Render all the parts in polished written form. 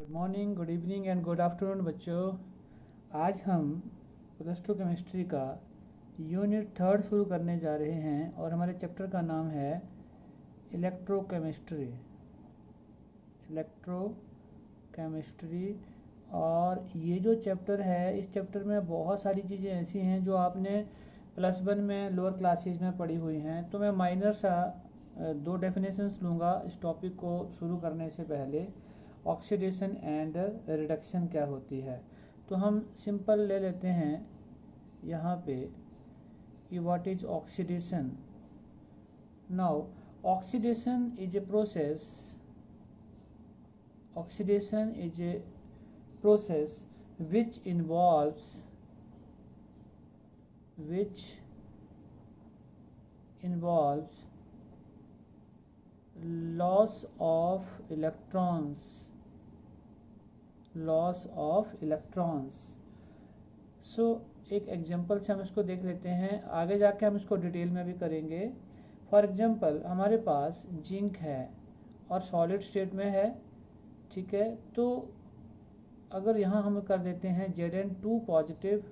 Good morning, good evening and good afternoon बच्चों। आज हम +2 केमिस्ट्री का यूनिट 3 शुरू करने जा रहे हैं और हमारे चैप्टर का नाम है इलेक्ट्रोकेमिस्ट्री। इलेक्ट्रोकेमिस्ट्री। और ये जो चैप्टर है, इस चैप्टर में बहुत सारी चीज़ें ऐसी हैं जो आपने +1 में लोअर क्लासेस में पढ़ी हुई हैं। तो मैं माइनर सा 2 डेफिनेशंस लूँगा इस टॉपिक को शुरू करने से पहले। ऑक्सीडेशन एंड रिडक्शन क्या होती है, तो हम सिंपल ले लेते हैं यहाँ पे कि what is oxidation. Now oxidation is a process which involves loss of electrons. सो एक एग्जांपल से हम इसको देख लेते हैं, आगे जाके हम इसको डिटेल में भी करेंगे। फॉर एग्जांपल हमारे पास जिंक है और सॉलिड स्टेट में है, ठीक है। तो अगर यहाँ हम कर देते हैं Zn2 पॉजिटिव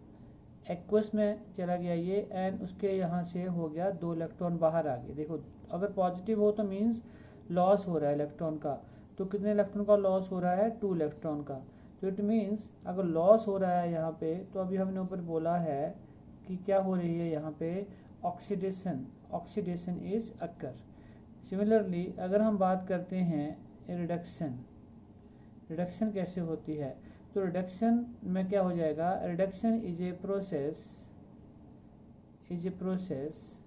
एक्वस में चला गया ये, एंड उसके यहाँ से हो गया 2 इलेक्ट्रॉन बाहर आ गए। देखो अगर पॉजिटिव हो तो मीन्स लॉस हो रहा है इलेक्ट्रॉन का। तो कितने इलेक्ट्रॉन का लॉस हो रहा है? 2 इलेक्ट्रॉन का। तो इट मीन्स अगर लॉस हो रहा है यहाँ पे, तो अभी हमने ऊपर बोला है कि क्या हो रही है यहाँ पे? Oxidation is occur. सिमिलरली अगर हम बात करते हैं रिडक्शन कैसे होती है, तो रिडक्शन में क्या हो जाएगा? Reduction is a process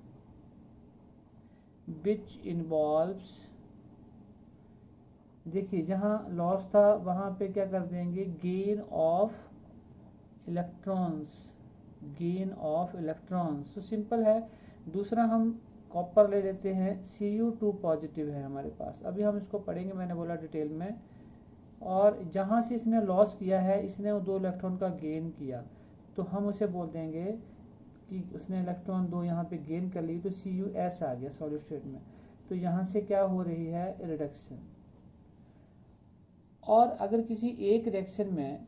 which involves, देखिए जहाँ लॉस था वहाँ पे क्या कर देंगे? Gain of electrons. तो सिंपल है। दूसरा हम कॉपर ले लेते हैं, Cu2 पॉजिटिव है हमारे पास। अभी हम इसको पढ़ेंगे, मैंने बोला डिटेल में। और जहाँ से इसने लॉस किया है, इसने वो 2 इलेक्ट्रॉन का गेन किया, तो हम उसे बोल देंगे कि उसने इलेक्ट्रॉन 2 यहाँ पे गेन कर ली, तो Cus आ गया सॉलिड स्टेट में। तो यहाँ से क्या हो रही है? रिडक्शन। और अगर किसी एक रिएक्शन में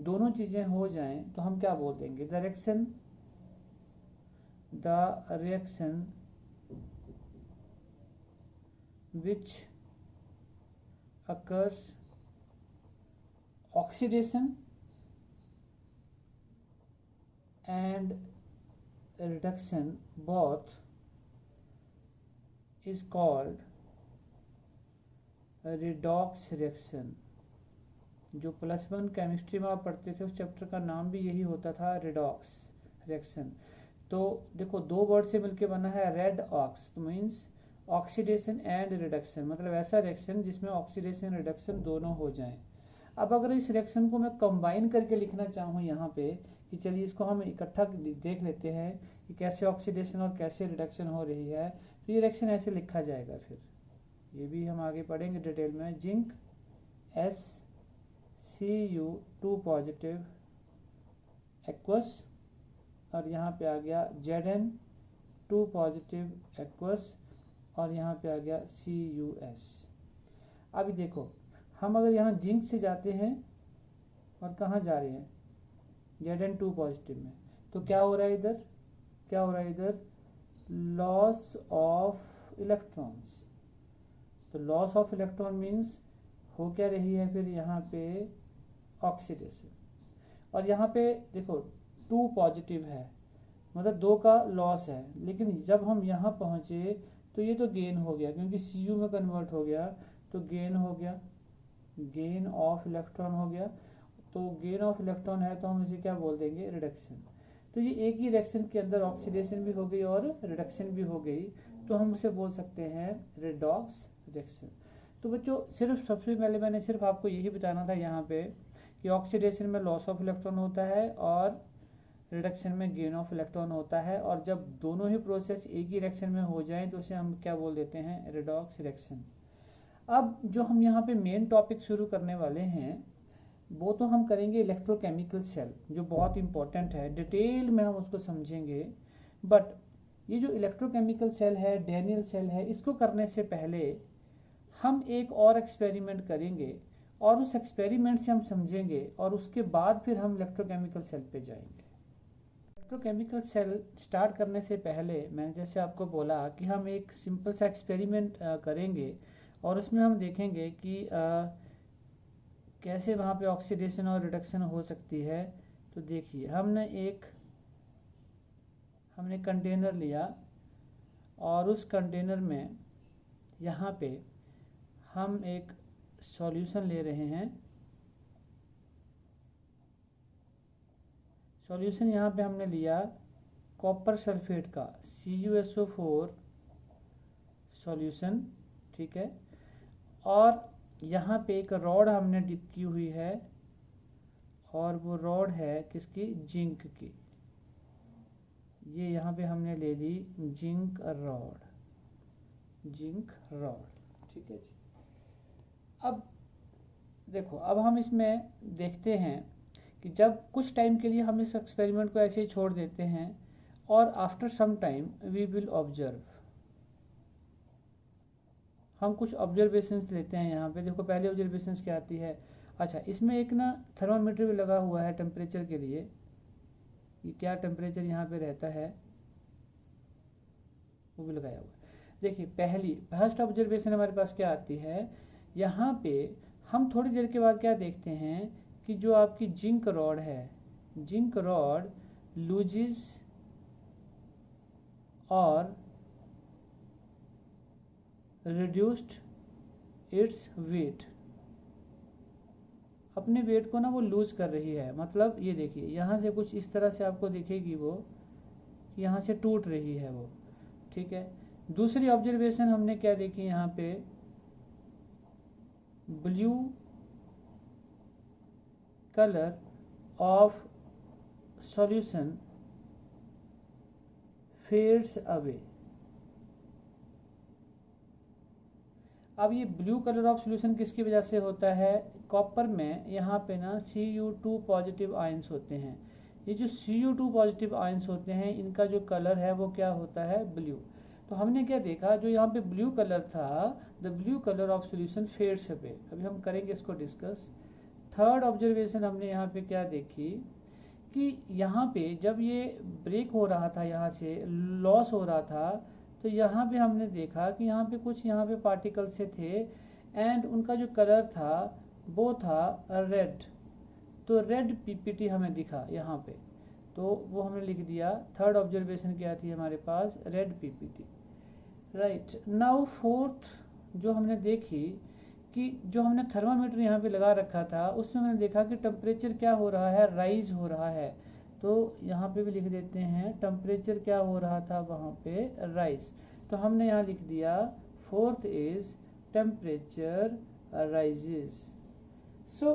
दोनों चीज़ें हो जाएं तो हम क्या बोल देंगे? The reaction which occurs oxidation and reduction both is called redox reaction। जो +1 केमिस्ट्री में आप पढ़ते थे उस चैप्टर का नाम भी यही होता था, रिडॉक्स रिएक्शन। तो देखो 2 वर्ड से मिलके बना है रेड ऑक्स, तो मीन्स ऑक्सीडेशन एंड रिडक्शन, मतलब ऐसा रिएक्शन जिसमें ऑक्सीडेशन रिडक्शन दोनों हो जाएं। अब अगर इस रिएक्शन को मैं कंबाइन करके लिखना चाहूँ यहाँ पे, कि चलिए इसको हम इकट्ठा देख लेते हैं कि कैसे ऑक्सीडेशन और कैसे रिडक्शन हो रही है, तो ये रिएक्शन ऐसे लिखा जाएगा। फिर ये भी हम आगे पढ़ेंगे डिटेल में। जिंक SCU2 पॉजिटिव एक्वस, और यहाँ पे आ गया Zn2 पॉजिटिव एक्वस, और यहाँ पे आ गया CUS। अभी देखो हम अगर यहाँ जिंक से जाते हैं और कहाँ जा रहे हैं? Zn2 पॉजिटिव में, तो क्या हो रहा है इधर? Loss of electrons. तो लॉस ऑफ इलेक्ट्रॉन मीन्स हो क्या रही है फिर यहाँ पे? ऑक्सीडेशन। और यहाँ पे देखो 2 पॉजिटिव है, मतलब 2 का लॉस है, लेकिन जब हम यहाँ पहुँचे तो ये तो गेन हो गया, क्योंकि Cu में कन्वर्ट हो गया, तो गेन हो गया, गेन ऑफ इलेक्ट्रॉन हो गया। तो गेन ऑफ इलेक्ट्रॉन है तो हम इसे क्या बोल देंगे? रिडक्शन। तो ये एक ही रिएक्शन के अंदर ऑक्सीडेशन भी हो गई और रिडक्शन भी हो गई, तो हम उसे बोल सकते हैं रिडॉक्स रिएक्शन। तो बच्चों सिर्फ सबसे पहले मैंने सिर्फ आपको यही बताना था यहाँ पे कि ऑक्सीडेशन में लॉस ऑफ इलेक्ट्रॉन होता है और रिडक्शन में गेन ऑफ इलेक्ट्रॉन होता है, और जब दोनों ही प्रोसेस एक ही रिएक्शन में हो जाएं तो उसे हम क्या बोल देते हैं? Redox reaction. अब जो हम यहाँ पे मेन टॉपिक शुरू करने वाले हैं वो तो हम करेंगे इलेक्ट्रोकेमिकल सेल, जो बहुत इंपॉर्टेंट है, डिटेल में हम उसको समझेंगे। बट ये जो इलेक्ट्रोकेमिकल सेल है, डैनियल सेल है, इसको करने से पहले हम एक और एक्सपेरिमेंट करेंगे, और उस एक्सपेरिमेंट से हम समझेंगे और उसके बाद फिर हम इलेक्ट्रोकेमिकल सेल पे जाएंगे। इलेक्ट्रोकेमिकल सेल स्टार्ट करने से पहले मैंने जैसे आपको बोला कि हम एक सिंपल सा एक्सपेरिमेंट करेंगे और उसमें हम देखेंगे कि कैसे वहाँ पे ऑक्सीडेशन और रिडक्शन हो सकती है। तो देखिए हमने कंटेनर लिया और उस कंटेनर में यहाँ पे हम एक सॉल्यूशन ले रहे हैं। सॉल्यूशन यहाँ पे हमने लिया कॉपर सल्फेट का CuSO4 सॉल्यूशन, ठीक है। और यहाँ पे एक रॉड हमने डिप की हुई है और वो रॉड है किसकी, जिंक की। ये यहाँ पे हमने ले ली जिंक रॉड, ठीक है जी। अब देखो, अब हम इसमें देखते हैं कि जब कुछ टाइम के लिए हम इस एक्सपेरिमेंट को ऐसे ही छोड़ देते हैं और after some time we will observe, हम कुछ ऑब्जर्वेशंस लेते हैं। यहाँ पे देखो पहले ऑब्जर्वेशंस क्या आती है। अच्छा, इसमें एक ना थर्मामीटर भी लगा हुआ है टेम्परेचर के लिए। ये क्या टेम्परेचर यहाँ पे रहता है वो भी लगाया हुआ है। देखिए फर्स्ट ऑब्जर्वेशन हमारे पास क्या आती है, यहाँ पे हम थोड़ी देर के बाद क्या देखते हैं कि जो आपकी जिंक रॉड है, जिंक रॉड लूजेस और रिड्यूस्ड इट्स वेट, अपने वेट को ना वो लूज कर रही है। मतलब ये देखिए यहाँ से कुछ इस तरह से आपको दिखेगी वो, यहाँ से टूट रही है वो, ठीक है। दूसरी ऑब्जर्वेशन हमने क्या देखी, यहाँ पे blue colour of solution fades away. अब ये ब्लू कलर ऑफ सॉल्यूशन किसकी वजह से होता है, कॉपर में यहाँ पे ना Cu2 पॉजिटिव आयंस होते हैं। ये जो Cu2 पॉजिटिव आयंस होते हैं इनका जो कलर है वो क्या होता है, ब्लू। तो हमने क्या देखा, जो यहाँ पे ब्लू कलर था, the blue colour of solution fades away. अभी हम करेंगे इसको डिस्कस। थर्ड ऑब्जर्वेशन हमने यहाँ पे क्या देखी कि यहाँ पे जब ये ब्रेक हो रहा था, यहाँ से लॉस हो रहा था, तो यहाँ पे हमने देखा कि यहाँ पे कुछ यहाँ पे पार्टिकल से थे एंड उनका जो कलर था वो था रेड। तो रेड पीपीटी हमें दिखा यहाँ पे, तो वो हमने लिख दिया। थर्ड ऑब्जर्वेशन क्या थी हमारे पास, red PPT, right. Now fourth जो हमने देखी कि जो हमने थर्मामीटर यहाँ पे लगा रखा था उसमें हमने देखा कि टेम्परेचर क्या हो रहा है, राइज हो रहा है। तो यहाँ पे भी लिख देते हैं टेम्परेचर क्या हो रहा था वहाँ पे, राइज। तो हमने यहाँ लिख दिया फोर्थ इज टेम्परेचर राइजेस। सो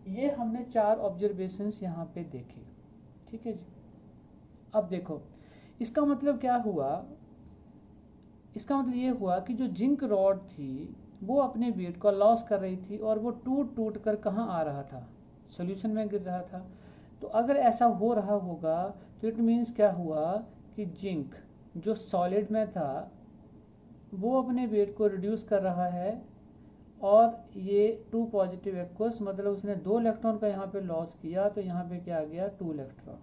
ये हमने 4 ऑब्जर्वेशंस यहाँ पे देखे, ठीक है जी। अब देखो इसका मतलब क्या हुआ, इसका मतलब ये हुआ कि जो जिंक रॉड थी वो अपने वेट को लॉस कर रही थी और वो टूट टूट कर कहाँ आ रहा था, सॉल्यूशन में गिर रहा था। तो अगर ऐसा हो रहा होगा तो इट मीन्स क्या हुआ कि जिंक जो सॉलिड में था वो अपने वेट को रिड्यूस कर रहा है और ये 2 पॉजिटिव एक्वस, मतलब उसने 2 इलेक्ट्रॉन का यहाँ पे लॉस किया, तो यहाँ पे क्या आ गया 2 इलेक्ट्रॉन।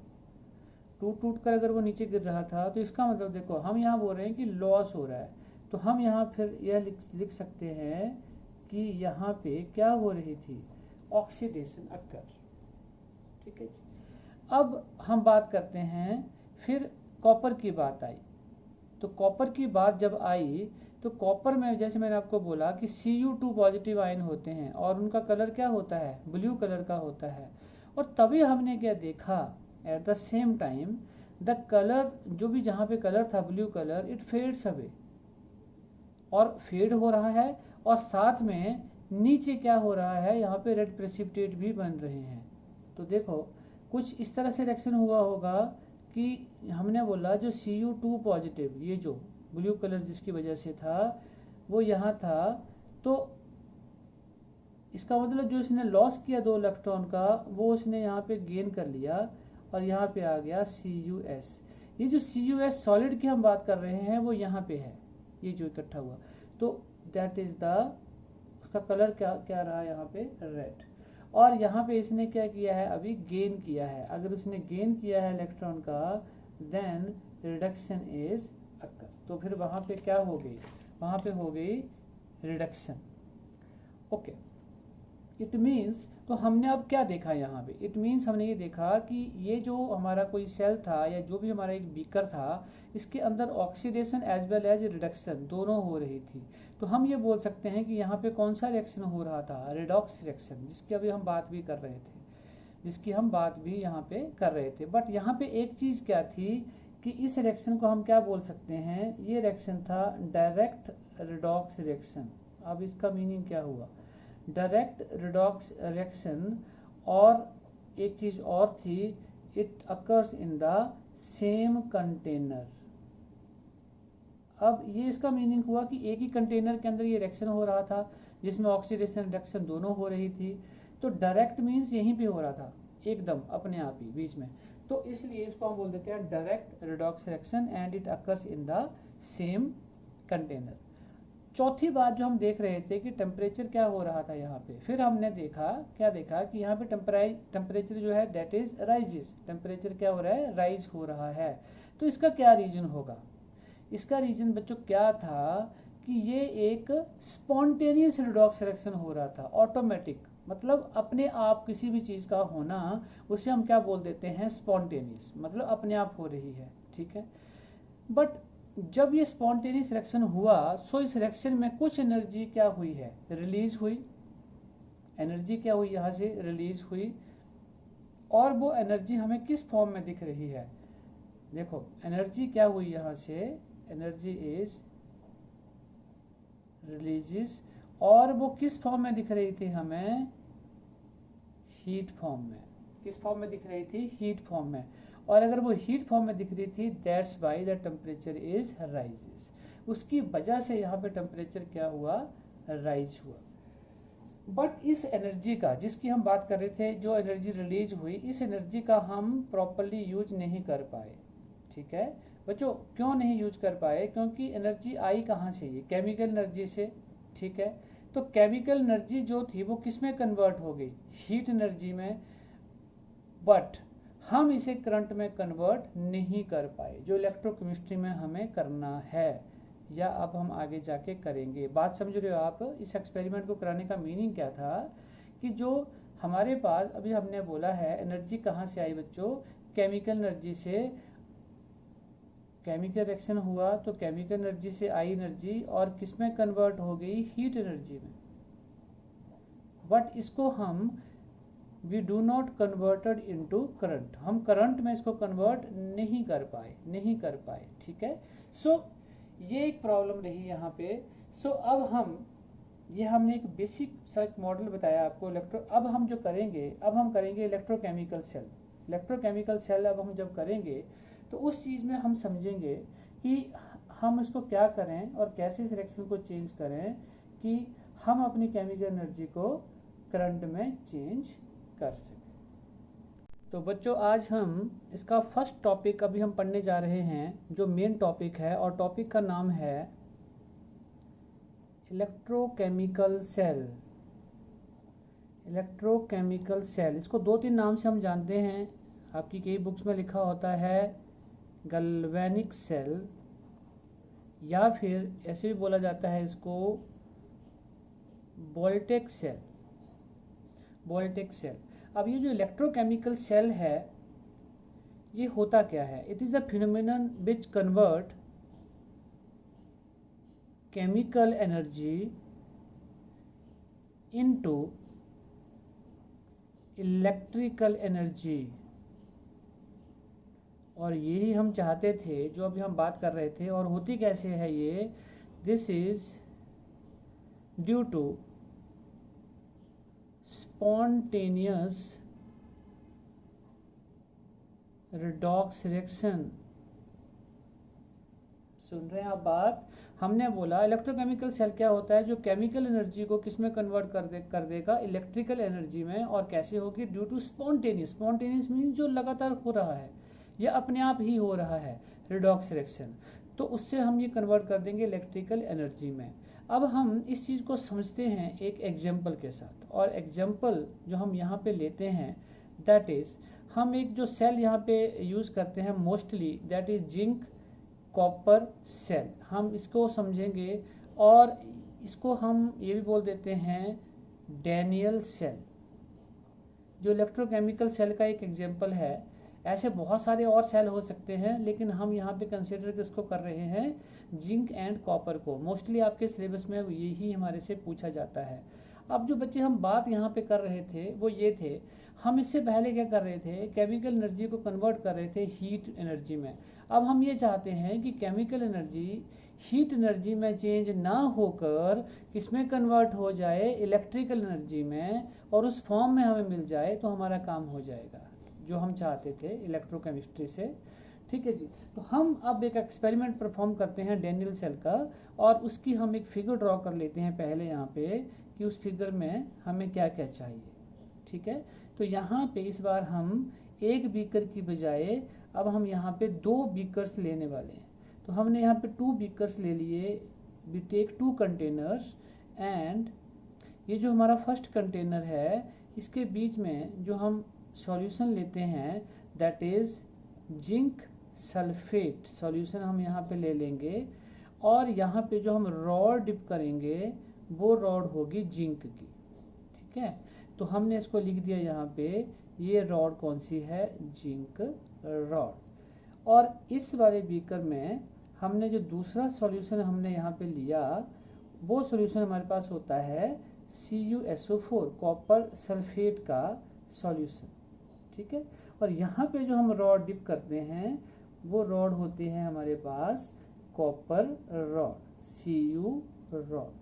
टूट टूट कर अगर वो नीचे गिर रहा था तो इसका मतलब देखो हम यहाँ बोल रहे हैं कि लॉस हो रहा है, तो हम यहाँ फिर यह लिख सकते हैं कि यहाँ पे क्या हो रही थी, ऑक्सीडेशन अकर, ठीक है जी। अब हम बात करते हैं, फिर कॉपर की बात आई। तो कॉपर की बात जब आई तो कॉपर में जैसे मैंने आपको बोला कि Cu2 पॉजिटिव आयन होते हैं और उनका कलर क्या होता है, ब्लू कलर का होता है। और तभी हमने क्या देखा, at the same time the colour, जो भी जहाँ पे कलर था blue colour, it fades away, और फेड हो रहा है और साथ में नीचे क्या हो रहा है, यहाँ पे रेड प्रेसिपिटेट भी बन रहे हैं। तो देखो कुछ इस तरह से रिएक्शन हुआ होगा कि हमने बोला जो Cu2 पॉजिटिव, ये जो ब्लू कलर जिसकी वजह से था वो यहाँ था, तो इसका मतलब जो इसने लॉस किया 2 इलेक्ट्रॉन का वो उसने यहाँ पे गेन कर लिया और यहाँ पे आ गया Cus। ये जो Cus सॉलिड की हम बात कर रहे हैं वो यहाँ पे है, ये जो इकट्ठा हुआ, तो दैट इज द उसका कलर क्या क्या रहा यहाँ पे, रेड। और यहाँ पे इसने क्या किया है, अभी गेन किया है। अगर उसने गेन किया है इलेक्ट्रॉन का, देन रिडक्शन इज अकर। तो फिर वहाँ पे क्या हो गई, वहाँ पे हो गई रिडक्शन। ओके, इट मीन्स, तो हमने अब क्या देखा यहाँ पे, इट मीन्स हमने ये देखा कि ये जो हमारा कोई सेल था या जो भी हमारा एक बीकर था, इसके अंदर oxidation as well as reduction दोनों हो रही थी। तो हम ये बोल सकते हैं कि यहाँ पे कौन सा रिएक्शन हो रहा था, रेडॉक्स रिएक्शन, जिसकी अभी हम बात भी कर रहे थे, जिसकी हम बात भी यहाँ पे कर रहे थे। बट यहाँ पे एक चीज़ क्या थी कि इस रिएक्शन को हम क्या बोल सकते हैं, ये रिएक्शन था डायरेक्ट रेडॉक्स रिएक्शन। अब इसका मीनिंग क्या हुआ, डायरेक्ट रेडॉक्स रिएक्शन। और एक चीज़ और थी, it occurs in the same container. अब ये इसका मीनिंग हुआ कि एक ही कंटेनर के अंदर ये रिएक्शन हो रहा था जिसमें ऑक्सीडेशन रिडक्शन दोनों हो रही थी। तो डायरेक्ट मीन्स यहीं पे हो रहा था एकदम अपने आप ही बीच में, तो इसलिए इसको हम बोल देते हैं direct redox reaction and it occurs in the same container. चौथी बात जो हम देख रहे थे कि टेम्परेचर क्या हो रहा था यहाँ पे, फिर हमने देखा, क्या देखा कि यहाँ पे टेम्परेचर जो है दैट इज राइजेस, टेम्परेचर क्या हो रहा है, राइज हो रहा है। तो इसका क्या रीजन होगा, इसका रीजन बच्चों क्या था कि ये एक स्पॉन्टेनियस रिडॉक्स रिएक्शन हो रहा था, ऑटोमेटिक, मतलब अपने आप किसी भी चीज़ का होना, उसे हम क्या बोल देते हैं, स्पॉन्टेनियस, मतलब अपने आप हो रही है, ठीक है। बट जब ये स्पॉन्टेनियस रिएक्शन हुआ, सो इस रिएक्शन में कुछ एनर्जी क्या हुई है, रिलीज हुई, एनर्जी क्या हुई, यहाँ से रिलीज हुई। और वो एनर्जी हमें किस फॉर्म में दिख रही है, देखो एनर्जी क्या हुई, यहाँ से एनर्जी इज रिलीजेस, और वो किस फॉर्म में दिख रही थी हमें, हीट फॉर्म में। किस फॉर्म में दिख रही थी, हीट फॉर्म में। और अगर वो हीट फॉर्म में दिख रही थी, that's why the temperature is rises, उसकी वजह से यहाँ पे टेम्परेचर क्या हुआ, राइज हुआ। बट इस एनर्जी का जिसकी हम बात कर रहे थे, जो एनर्जी रिलीज हुई, इस एनर्जी का हम प्रॉपरली यूज नहीं कर पाए, ठीक है बच्चों। क्यों नहीं यूज कर पाए, क्योंकि एनर्जी आई कहाँ से, ये केमिकल एनर्जी से, ठीक है। तो केमिकल एनर्जी जो थी वो किस में कन्वर्ट हो गई, हीट एनर्जी में। बट हम इसे करंट में कन्वर्ट नहीं कर पाए, जो इलेक्ट्रोकेमिस्ट्री में हमें करना है, या अब हम आगे जाके करेंगे। बात समझ रहे हो आप, इस एक्सपेरिमेंट को कराने का मीनिंग क्या था कि जो हमारे पास अभी हमने बोला है एनर्जी कहाँ से आई बच्चों, केमिकल एनर्जी से, केमिकल रिएक्शन हुआ तो केमिकल एनर्जी से आई एनर्जी और किस में कन्वर्ट हो गई, हीट एनर्जी में। बट इसको हम we do not converted into current, हम करंट में इसको कन्वर्ट नहीं कर पाए, ठीक है। सो ये एक प्रॉब्लम रही यहाँ पे। सो अब हम, ये हमने एक बेसिक सा एक मॉडल बताया आपको अब हम जो करेंगे, अब हम करेंगे इलेक्ट्रोकेमिकल सेल। इलेक्ट्रोकेमिकल सेल अब हम जब करेंगे तो उस चीज़ में हम समझेंगे कि हम इसको क्या करें और कैसे इस रिएक्शन को चेंज करें कि हम अपनी केमिकल एनर्जी को करंट में चेंज कर सकें। तो बच्चों आज हम इसका फर्स्ट टॉपिक अभी हम पढ़ने जा रहे हैं, जो मेन टॉपिक है, और टॉपिक का नाम है इलेक्ट्रोकेमिकल सेल। इलेक्ट्रोकेमिकल सेल, इसको दो तीन नाम से हम जानते हैं, आपकी कई बुक्स में लिखा होता है गैल्वेनिक सेल, या फिर ऐसे भी बोला जाता है इसको वोल्टेक सेल, वोल्टेक सेल। अब ये जो इलेक्ट्रोकेमिकल सेल है, ये होता क्या है, it is a phenomenon which convert chemical energy into electrical energy. और यही हम चाहते थे, जो अभी हम बात कर रहे थे। और होती कैसे है ये, this is due to spontaneous redox reaction. सुन रहे हैं आप बात, हमने बोला इलेक्ट्रोकेमिकल सेल क्या होता है, जो केमिकल एनर्जी को किस में कन्वर्ट कर देगा, इलेक्ट्रिकल एनर्जी में। और कैसे होगी, due to spontaneous, spontaneous mean जो लगातार हो रहा है, यह अपने आप ही हो रहा है, रिडॉक्स रिएक्शन। तो उससे हम ये कन्वर्ट कर देंगे इलेक्ट्रिकल एनर्जी में। अब हम इस चीज़ को समझते हैं एक एग्जाम्पल के साथ, और एग्जाम्पल जो हम यहाँ पे लेते हैं दैट इज़, हम एक जो सेल यहाँ पे यूज़ करते हैं mostly that is zinc copper cell, हम इसको समझेंगे। और इसको हम ये भी बोल देते हैं डैनियल सेल, जो इलेक्ट्रोकेमिकल सेल का एक एग्जाम्पल है। ऐसे बहुत सारे और सेल हो सकते हैं, लेकिन हम यहाँ पे कंसिडर किसको कर रहे हैं, जिंक एंड कॉपर को। मोस्टली आपके सिलेबस में यही हमारे से पूछा जाता है। अब जो बच्चे हम बात यहाँ पे कर रहे थे वो ये थे, हम इससे पहले क्या कर रहे थे, केमिकल एनर्जी को कन्वर्ट कर रहे थे हीट एनर्जी में। अब हम ये चाहते हैं कि केमिकल एनर्जी हीट एनर्जी में चेंज ना होकर किसमें कन्वर्ट हो जाए, इलेक्ट्रिकल एनर्जी में, और उस फॉर्म में हमें मिल जाए तो हमारा काम हो जाएगा जो हम चाहते थे इलेक्ट्रोकेमिस्ट्री से। ठीक है जी। तो हम अब एक एक्सपेरिमेंट परफॉर्म करते हैं डैनियल सेल का, और उसकी हम एक फिगर ड्रॉ कर लेते हैं पहले यहाँ पे कि उस फिगर में हमें क्या क्या चाहिए। ठीक है, तो यहाँ पे इस बार हम एक बीकर की बजाय अब हम यहाँ पे 2 बीकर्स लेने वाले हैं। तो हमने यहाँ पे 2 बीकर्स ले लिए, वी टेक 2 कंटेनर्स, एंड ये जो हमारा फर्स्ट कंटेनर है इसके बीच में जो हम सॉल्यूशन लेते हैं that is zinc sulphate solution हम यहाँ पे ले लेंगे, और यहाँ पे जो हम रॉड डिप करेंगे वो रॉड होगी जिंक की। ठीक है, तो हमने इसको लिख दिया यहाँ पे, ये रॉड कौन सी है, जिंक रॉड। और इस वाले बीकर में हमने जो दूसरा सॉल्यूशन हमने यहाँ पे लिया वो सॉल्यूशन हमारे पास होता है CuSO4 कॉपर सल्फेट का सॉल्यूशन। ठीक है, और यहाँ पे जो हम रॉड डिप करते हैं वो रॉड होते हैं हमारे पास copper rod, Cu rod,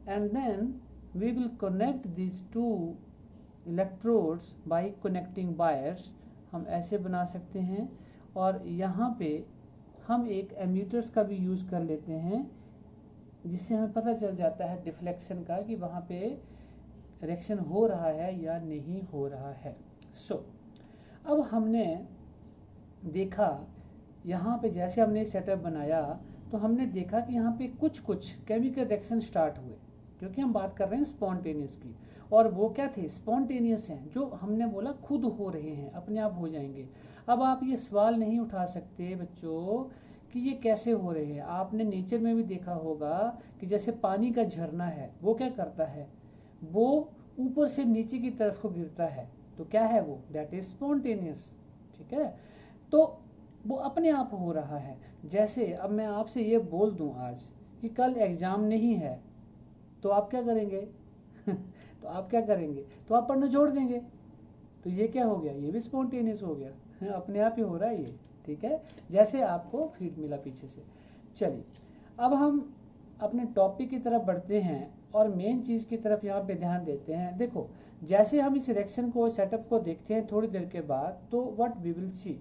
and then we will connect these 2 electrodes by connecting wires. हम ऐसे बना सकते हैं, और यहाँ पे हम एक एमीटर्स का भी यूज़ कर लेते हैं जिससे हमें पता चल जाता है डिफ्लेक्शन का कि वहाँ पे रिएक्शन हो रहा है या नहीं हो रहा है। अब हमने देखा यहाँ पे जैसे हमने सेटअप बनाया तो हमने देखा कि यहाँ पे कुछ केमिकल रिएक्शन स्टार्ट हुए, क्योंकि हम बात कर रहे हैं स्पॉन्टेनियस की, और वो क्या थे, स्पॉन्टेनियस हैं, जो हमने बोला खुद हो रहे हैं, अपने आप हो जाएंगे। अब आप ये सवाल नहीं उठा सकते बच्चों कि ये कैसे हो रहे हैं। आपने नेचर में भी देखा होगा कि जैसे पानी का झरना है वो क्या करता है, वो ऊपर से नीचे की तरफ को गिरता है, तो क्या है वो, दैट इज स्पॉन्टेनियस। ठीक है, तो वो अपने आप हो रहा है। जैसे अब मैं आपसे ये बोल दूं आज कि कल एग्जाम नहीं है, तो आप क्या करेंगे तो आप क्या करेंगे, तो आप पढ़ना छोड़ देंगे, तो ये क्या हो गया, ये भी स्पॉन्टेनियस हो गया, अपने आप ही हो रहा है ये। ठीक है, जैसे आपको फीड मिला पीछे से। चलिए अब हम अपने टॉपिक की तरफ बढ़ते हैं और मेन चीज़ की तरफ यहाँ पे ध्यान देते हैं। देखो जैसे हम इस रिएक्शन को, सेटअप को देखते हैं थोड़ी देर के बाद, तो व्हाट वी विल सी,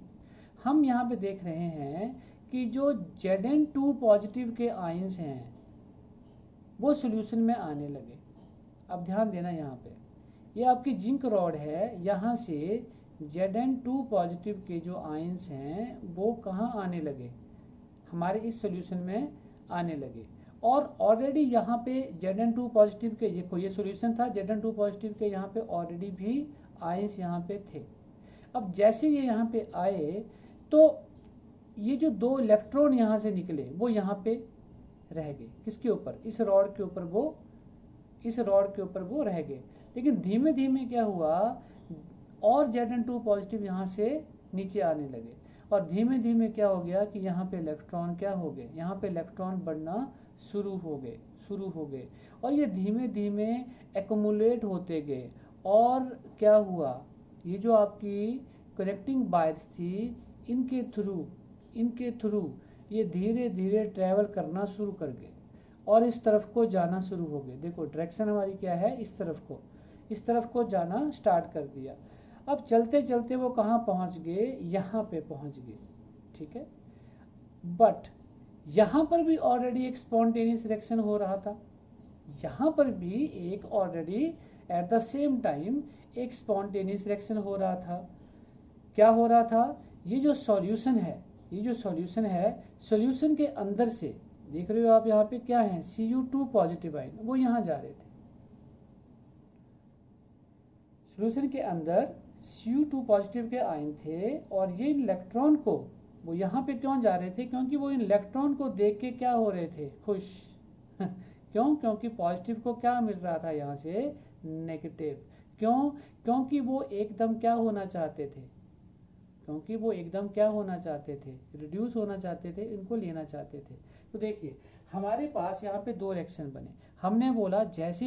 हम यहाँ पे देख रहे हैं कि जो Zn2 पॉजिटिव के आयंस हैं वो सॉल्यूशन में आने लगे। अब ध्यान देना, यहाँ पे ये आपकी जिंक रॉड है, यहाँ से Zn2 पॉजिटिव के जो आयंस हैं वो कहाँ आने लगे, हमारे इस सॉल्यूशन में आने लगे। और ऑलरेडी यहाँ पे Zn2 पॉजिटिव के, ये सॉल्यूशन था, Zn2 पॉजिटिव के यहाँ पे ऑलरेडी भी आयंस यहाँ पे थे। अब जैसे ये यहाँ पे आए तो ये जो 2 इलेक्ट्रॉन यहाँ से निकले वो यहाँ पे रह गए, किसके ऊपर, इस रॉड के ऊपर, वो इस रॉड के ऊपर वो रह गए। लेकिन धीमे धीमे क्या हुआ, और Zn2 पॉजिटिव यहाँ से नीचे आने लगे, और धीमे धीमे क्या हो गया कि यहाँ पे इलेक्ट्रॉन क्या हो गए, यहाँ पे इलेक्ट्रॉन बढ़ना शुरू हो गए, और ये धीमे धीमे एक्युमुलेट होते गए। और क्या हुआ, ये जो आपकी कनेक्टिंग वायर्स थी इनके थ्रू ये धीरे धीरे ट्रैवल करना शुरू कर गए और इस तरफ को जाना शुरू हो गए। देखो डायरेक्शन हमारी क्या है, इस तरफ को जाना स्टार्ट कर दिया। अब चलते चलते वो कहाँ पहुँच गए, यहाँ पे पहुँच गए। ठीक है, बट यहाँ पर भी ऑलरेडी एक स्पॉन्टेनियस रिएक्शन हो रहा था, यहाँ पर भी एक already at the same time एक स्पॉन्टेनियस रिएक्शन हो रहा था। क्या हो रहा था, ये जो सॉल्यूशन है, सॉल्यूशन के अंदर से देख रहे हो आप यहाँ पे क्या है, Cu2 पॉजिटिव आयन, वो यहाँ जा रहे थे सॉल्यूशन के अंदर, Cu2 पॉजिटिव के आयन थे और ये इलेक्ट्रॉन को वो यहाँ पे क्यों जा रहे थे, क्योंकि वो इलेक्ट्रॉन को देख के क्या हो रहे थे, खुश क्यों, क्योंकि पॉजिटिव को क्या मिल रहा था यहाँ से, नेगेटिव। क्यों, क्योंकि वो एकदम क्या होना चाहते थे, क्योंकि वो एकदम क्या होना चाहते थे, रिड्यूस होना चाहते थे, इनको लेना चाहते थे। तो देखिए हमारे पास यहाँ पे दो रिएक्शन बने, हमने बोला जैसे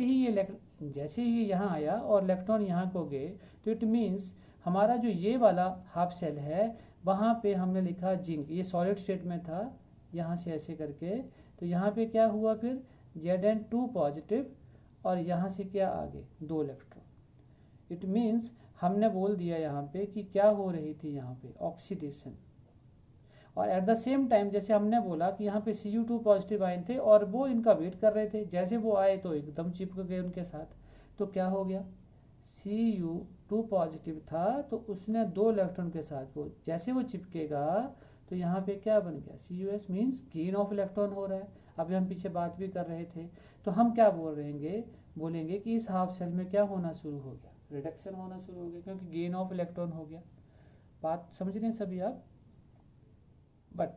ही यहाँ आया और इलेक्ट्रॉन यहाँ को गए, तो इट मीन्स हमारा जो ये वाला हाफ सेल है वहाँ पे हमने लिखा जिंक, ये सॉलिड स्टेट में था, यहाँ से ऐसे करके, तो यहाँ पे क्या हुआ फिर Zn2 पॉजिटिव और यहाँ से क्या आगे 2 इलेक्ट्रॉन। इट मीन्स हमने बोल दिया यहाँ पे कि क्या हो रही थी, यहाँ पे ऑक्सीडेशन। और एट द सेम टाइम जैसे हमने बोला कि यहाँ पे Cu2 पॉजिटिव आयन थे और वो इनका वेट कर रहे थे, जैसे वो आए तो एकदम चिपक गए उनके साथ, तो क्या हो गया, Cu2 पॉजिटिव था तो उसने 2 इलेक्ट्रॉन के साथ वो जैसे वो चिपकेगा तो यहाँ पे क्या बन गया, Cus means gain of electron हो रहा है। अभी हम पीछे बात भी कर रहे थे, तो हम क्या बोलेंगे कि इस हाफ सेल में क्या होना शुरू हो गया, रिडक्शन होना शुरू हो गया, क्योंकि गेन ऑफ इलेक्ट्रॉन हो गया। बात समझ रहे हैं सभी आप। बट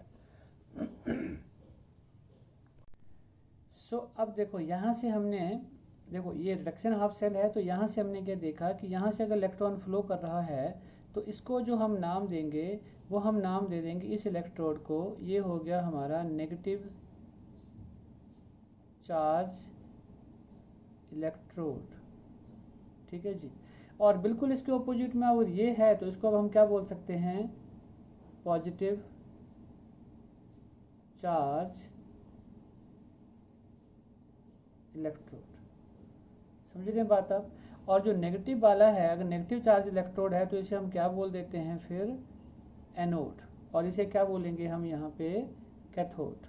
अब देखो यहाँ से हमने, देखो ये रिडक्शन हाफ सेल है, तो यहाँ से हमने क्या देखा कि यहाँ से अगर इलेक्ट्रॉन फ्लो कर रहा है तो इसको जो हम नाम देंगे वो हम नाम दे देंगे इस इलेक्ट्रोड को, ये हो गया हमारा नेगेटिव चार्ज इलेक्ट्रोड, ठीक है जी। और बिल्कुल इसके ऑपोजिट में अगर ये है तो इसको अब हम क्या बोल सकते हैं, पॉजिटिव चार्ज इलेक्ट्रोड, समझ रहे हैं बात आप। और जो नेगेटिव वाला है, अगर नेगेटिव चार्ज इलेक्ट्रोड है तो इसे हम क्या बोल देते हैं फिर, एनोड, और इसे क्या बोलेंगे हम यहाँ पे, कैथोड,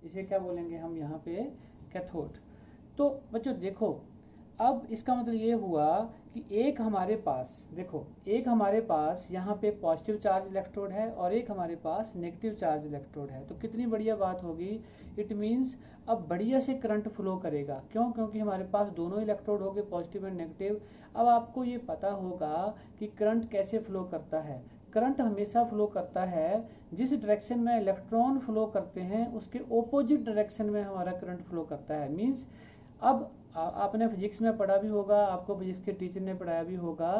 इसे क्या बोलेंगे हम यहाँ पे, कैथोड। तो बच्चों देखो अब इसका मतलब ये हुआ कि एक हमारे पास, देखो एक हमारे पास यहाँ पे पॉजिटिव चार्ज इलेक्ट्रोड है और एक हमारे पास नेगेटिव चार्ज इलेक्ट्रोड है, तो कितनी बढ़िया बात होगी, इट मीन्स अब बढ़िया से करंट फ्लो करेगा। क्यों, क्योंकि हमारे पास दोनों इलेक्ट्रोड हो गए पॉजिटिव एंड नेगेटिव। अब आपको ये पता होगा कि करंट कैसे फ्लो करता है। करंट हमेशा फ्लो करता है जिस डायरेक्शन में इलेक्ट्रॉन फ्लो करते हैं उसके ओपोजिट डायरेक्शन में हमारा करंट फ्लो करता है। मीन्स अब आपने फिजिक्स में पढ़ा भी होगा, आपको फिजिक्स के टीचर ने पढ़ाया भी होगा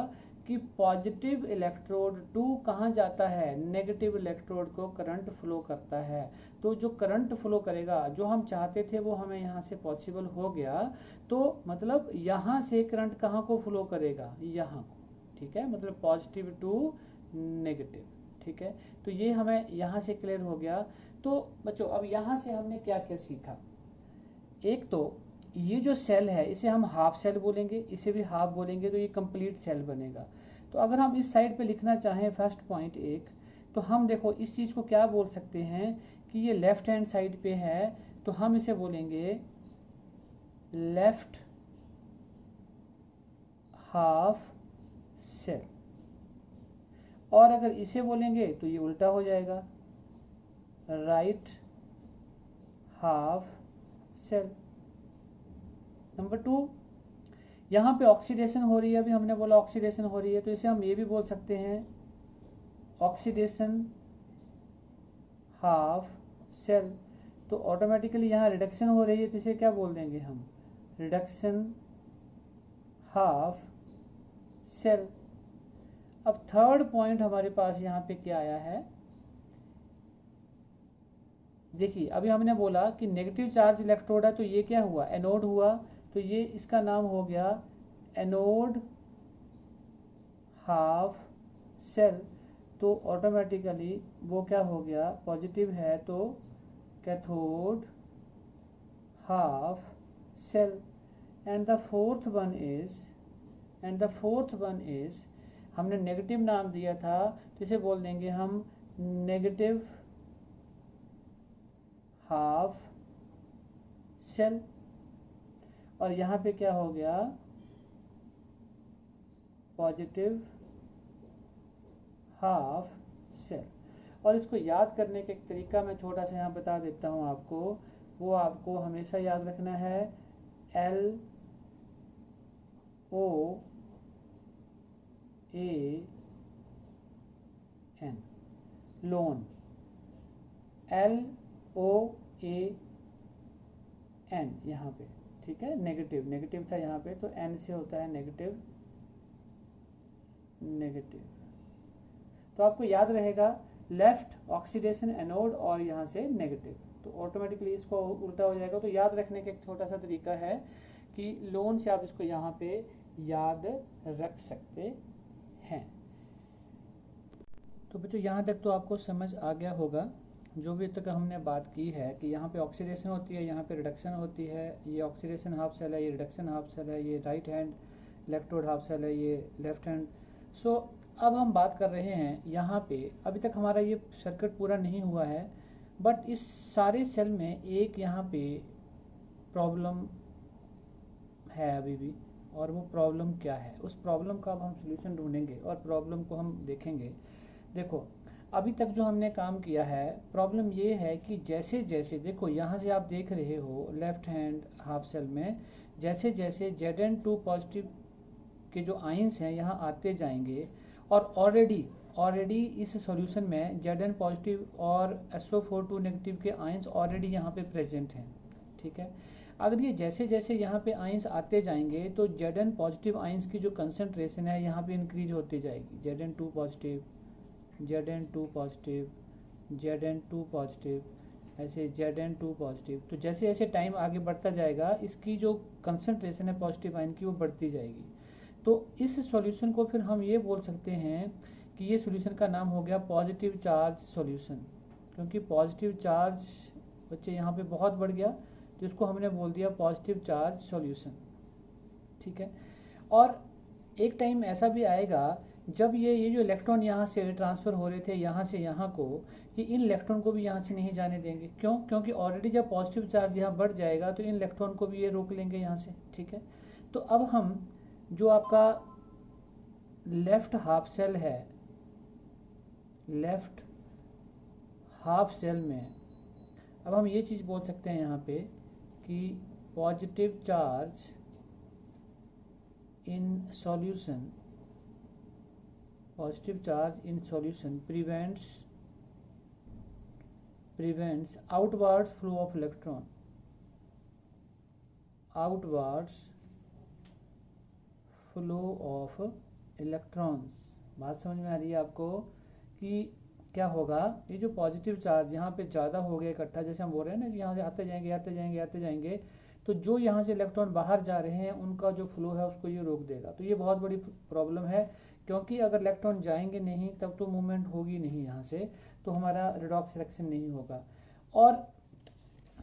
कि पॉजिटिव इलेक्ट्रोड टू कहाँ जाता है, नेगेटिव इलेक्ट्रोड को करंट फ्लो करता है। तो जो करंट फ्लो करेगा, जो हम चाहते थे वो हमें यहाँ से पॉसिबल हो गया, तो मतलब यहाँ से करंट कहाँ को फ्लो करेगा, यहाँ को, ठीक है, मतलब पॉजिटिव टू नेगेटिव, ठीक है। तो ये हमें यहाँ से क्लियर हो गया। तो बच्चों अब यहाँ से हमने क्या क्या सीखा, एक तो ये जो सेल है इसे हम हाफ सेल बोलेंगे, इसे भी हाफ बोलेंगे, तो ये कंप्लीट सेल बनेगा। तो अगर हम इस साइड पे लिखना चाहें फर्स्ट पॉइंट एक, तो हम देखो इस चीज़ को क्या बोल सकते हैं कि ये लेफ्ट हैंड साइड पे है, तो हम इसे बोलेंगे लेफ्ट हाफ सेल, और अगर इसे बोलेंगे तो ये उल्टा हो जाएगा, राइट हाफ सेल। नंबर 2, यहाँ पे ऑक्सीडेशन हो रही है, अभी हमने बोला ऑक्सीडेशन हो रही है, तो इसे हम ये भी बोल सकते हैं ऑक्सीडेशन हाफ सेल। तो ऑटोमेटिकली यहाँ रिडक्शन हो रही है, तो इसे क्या बोल देंगे हम, रिडक्शन हाफ सेल। अब थर्ड पॉइंट हमारे पास यहाँ पे क्या आया है, देखिए अभी हमने बोला कि नेगेटिव चार्ज इलेक्ट्रोड है, तो ये क्या हुआ, एनोड हुआ, तो ये इसका नाम हो गया एनोड हाफ सेल। तो ऑटोमेटिकली वो क्या हो गया, पॉजिटिव है तो cathode half cell. And the fourth one is हमने नेगेटिव नाम दिया था, तो इसे बोल देंगे हम नेगेटिव हाफ सेल। और यहाँ पे क्या हो गया, पॉजिटिव हाफ सेल। और इसको याद करने का एक तरीका मैं छोटा सा यहाँ बता देता हूँ आपको। वो आपको हमेशा याद रखना है LOAN, लोन, LOAN यहाँ पे, ठीक है। नेगेटिव, नेगेटिव था यहाँ पे, तो N से होता है नेगेटिव, नेगेटिव। तो आपको याद रहेगा लेफ्ट ऑक्सीडेशन एनोड और यहाँ से नेगेटिव, तो ऑटोमेटिकली इसको उल्टा हो जाएगा। तो याद रखने का एक छोटा सा तरीका है कि लोन से आप इसको यहाँ पे याद रख सकते हैं। तो बच्चों यहाँ तक तो आपको समझ आ गया होगा जो भी तक हमने बात की है कि यहाँ पे ऑक्सीडेशन होती है, यहाँ पे रिडक्शन होती है। ये ऑक्सीडेशन हाफ सेल है, ये रिडक्शन हाफ सेल है, ये right hand electrode half cell है, ये लेफ्ट हैंड। सो अब हम बात कर रहे हैं यहाँ पे, अभी तक हमारा ये सर्किट पूरा नहीं हुआ है, बट इस सारे सेल में एक यहाँ पे प्रॉब्लम है अभी भी। और वो प्रॉब्लम क्या है, उस प्रॉब्लम का अब हम सॉल्यूशन ढूंढेंगे और प्रॉब्लम को हम देखेंगे। देखो अभी तक जो हमने काम किया है, प्रॉब्लम ये है कि जैसे जैसे देखो यहाँ से आप देख रहे हो लेफ्ट हैंड हाफ सेल में जैसे जैसे Zn2 पॉजिटिव के जो आयंस हैं यहाँ आते जाएंगे, और ऑलरेडी इस सॉल्यूशन में Zn पॉजिटिव और SO42 नेगेटिव के आयंस ऑलरेडी यहाँ पे प्रेजेंट हैं, ठीक है। अगर ये जैसे जैसे यहाँ पे आयंस आते जाएंगे तो Zn पॉजिटिव आयंस की जो कंसंट्रेशन है यहाँ पे इंक्रीज होती जाएगी। Zn2 positive, Zn2 positive, Zn2 positive, ऐसे Zn2 पॉजिटिव। तो जैसे जैसे टाइम आगे बढ़ता जाएगा इसकी जो कंसंट्रेशन है पॉजिटिव आयन की वो बढ़ती जाएगी। तो इस सॉल्यूशन को फिर हम ये बोल सकते हैं कि ये सॉल्यूशन का नाम हो गया पॉजिटिव चार्ज सॉल्यूशन, क्योंकि पॉजिटिव चार्ज बच्चे यहाँ पे बहुत बढ़ गया तो इसको हमने बोल दिया पॉजिटिव चार्ज सॉल्यूशन, ठीक है। और एक टाइम ऐसा भी आएगा जब ये जो इलेक्ट्रॉन यहाँ से ट्रांसफ़र हो रहे थे यहाँ से यहाँ को, ये इन इलेक्ट्रॉन को भी यहाँ से नहीं जाने देंगे। क्यों? क्योंकि ऑलरेडी जब पॉजिटिव चार्ज यहाँ बढ़ जाएगा तो इन इलेक्ट्रॉन को भी ये रोक लेंगे यहाँ से, ठीक है। तो अब हम जो आपका लेफ्ट हाफ सेल है, लेफ्ट हाफ सेल में अब हम ये चीज़ बोल सकते हैं यहाँ पे कि positive charge in solution, positive charge in solution prevents outwards flow of electron, outwards flow of electrons। बात समझ में आ रही है आपको कि क्या होगा, ये जो पॉजिटिव चार्ज यहाँ पे ज़्यादा हो गया इकट्ठा, जैसे हम बोल रहे हैं ना कि यहाँ से आते जाएंगे आते जाएंगे आते जाएंगे, तो जो यहाँ से इलेक्ट्रॉन बाहर जा रहे हैं उनका जो फ्लो है उसको ये रोक देगा। तो ये बहुत बड़ी प्रॉब्लम है, क्योंकि अगर इलेक्ट्रॉन जाएंगे नहीं तब तो मूवमेंट होगी नहीं यहाँ से, तो हमारा रेडॉक्स रिएक्शन नहीं होगा। और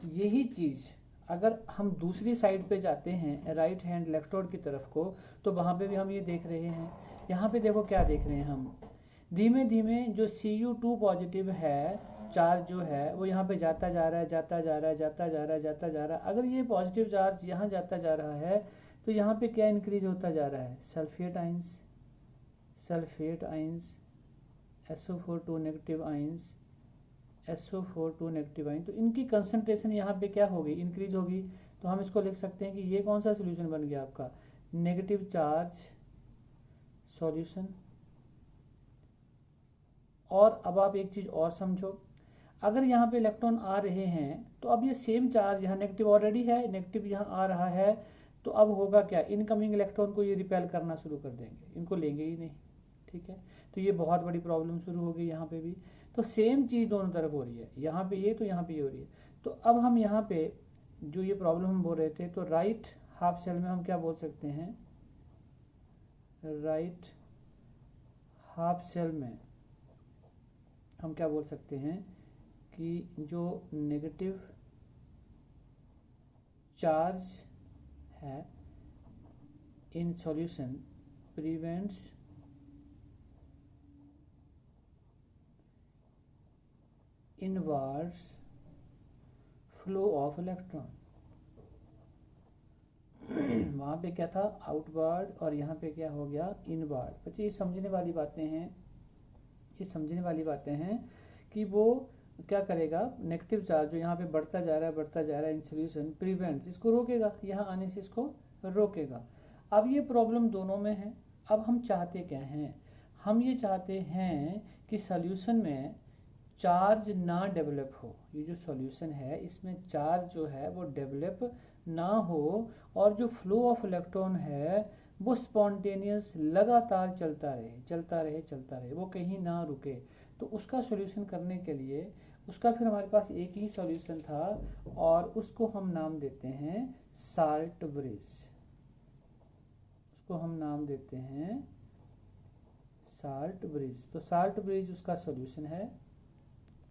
यही चीज़ अगर हम दूसरी साइड पे जाते हैं राइट हैंड इलेक्ट्रोड की तरफ को, तो वहाँ पे भी हम ये देख रहे हैं। यहाँ पे देखो क्या देख रहे हैं हम, धीमे धीमे जो Cu2 पॉजिटिव है चार्ज जो है वो यहाँ पे जाता जा रहा है, जाता जा रहा है, जाता जा रहा है, जाता जा रहा है। अगर ये पॉजिटिव चार्ज यहाँ जाता जा रहा है तो यहाँ पे क्या इंक्रीज होता जा रहा है, sulphate ions, sulphate ions, SO42 negative ions, SO42 negative ion, तो इनकी कंसंट्रेशन यहाँ पे क्या होगी, इंक्रीज होगी। तो हम इसको लिख सकते हैं कि ये कौन सा सॉल्यूशन बन गया आपका, नेगेटिव चार्ज सॉल्यूशन। और अब आप एक चीज़ और समझो, अगर यहाँ पे इलेक्ट्रॉन आ रहे हैं तो अब ये सेम चार्ज यहाँ नेगेटिव ऑलरेडी है, नेगेटिव यहाँ आ रहा है, तो अब होगा क्या, इनकमिंग इलेक्ट्रॉन को ये रिपेल करना शुरू कर देंगे, इनको लेंगे ही नहीं, ठीक है। तो ये बहुत बड़ी प्रॉब्लम शुरू होगी यहाँ पे भी। तो सेम चीज़ दोनों तरफ हो रही है, यहाँ पे ये तो यहाँ पे ये हो रही है। तो अब हम यहाँ पे जो ये प्रॉब्लम हम बोल रहे थे, तो राइट हाफ सेल में हम क्या बोल सकते हैं, राइट हाफ सेल में हम क्या बोल सकते हैं कि जो नेगेटिव चार्ज है in solution prevents inwards flow of electron. वहाँ पे क्या था, आउटवर्ड, और यहाँ पे क्या हो गया, इनवर्ड। बच्चे ये समझने वाली बातें हैं, ये समझने वाली बातें हैं कि वो क्या करेगा, नेगेटिव चार्ज जो यहाँ पे बढ़ता जा रहा है इन सोल्यूशन प्रिवेंट्स, इसको रोकेगा, यहाँ आने से इसको रोकेगा। अब ये प्रॉब्लम दोनों में है। अब हम चाहते क्या हैं, हम ये चाहते हैं कि सॉल्यूशन में चार्ज ना डेवलप हो, ये जो सॉल्यूशन है इसमें चार्ज जो है वो डेवलप ना हो, और जो फ्लो ऑफ इलेक्ट्रॉन है वो स्पॉन्टेनियस लगातार चलता रहे, वो कहीं ना रुके। तो उसका सॉल्यूशन करने के लिए उसका फिर हमारे पास एक ही सॉल्यूशन था, और उसको हम नाम देते हैं साल्ट ब्रिज। उसको हम नाम देते हैं साल्ट ब्रिज। तो साल्ट ब्रिज उसका सॉल्यूशन है।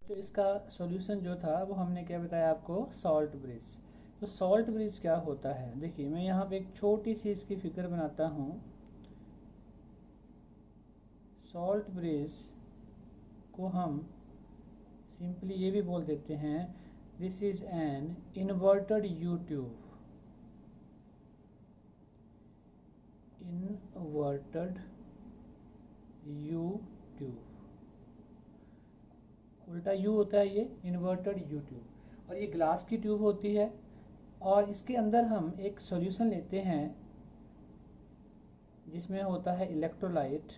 तो इसका सॉल्यूशन जो था वो हमने क्या बताया आपको, सॉल्ट ब्रिज। तो सॉल्ट ब्रिज क्या होता है, देखिए मैं यहाँ पे एक छोटी सी इसकी फिगर बनाता हूँ। सॉल्ट ब्रिज को हम सिंपली ये भी बोल देते हैं, this is an inverted U tube. Inverted U tube, उल्टा यू होता है ये, इन्वर्टेड यू ट्यूब। और ये ग्लास की ट्यूब होती है, और इसके अंदर हम एक सॉल्यूशन लेते हैं जिसमें होता है इलेक्ट्रोलाइट।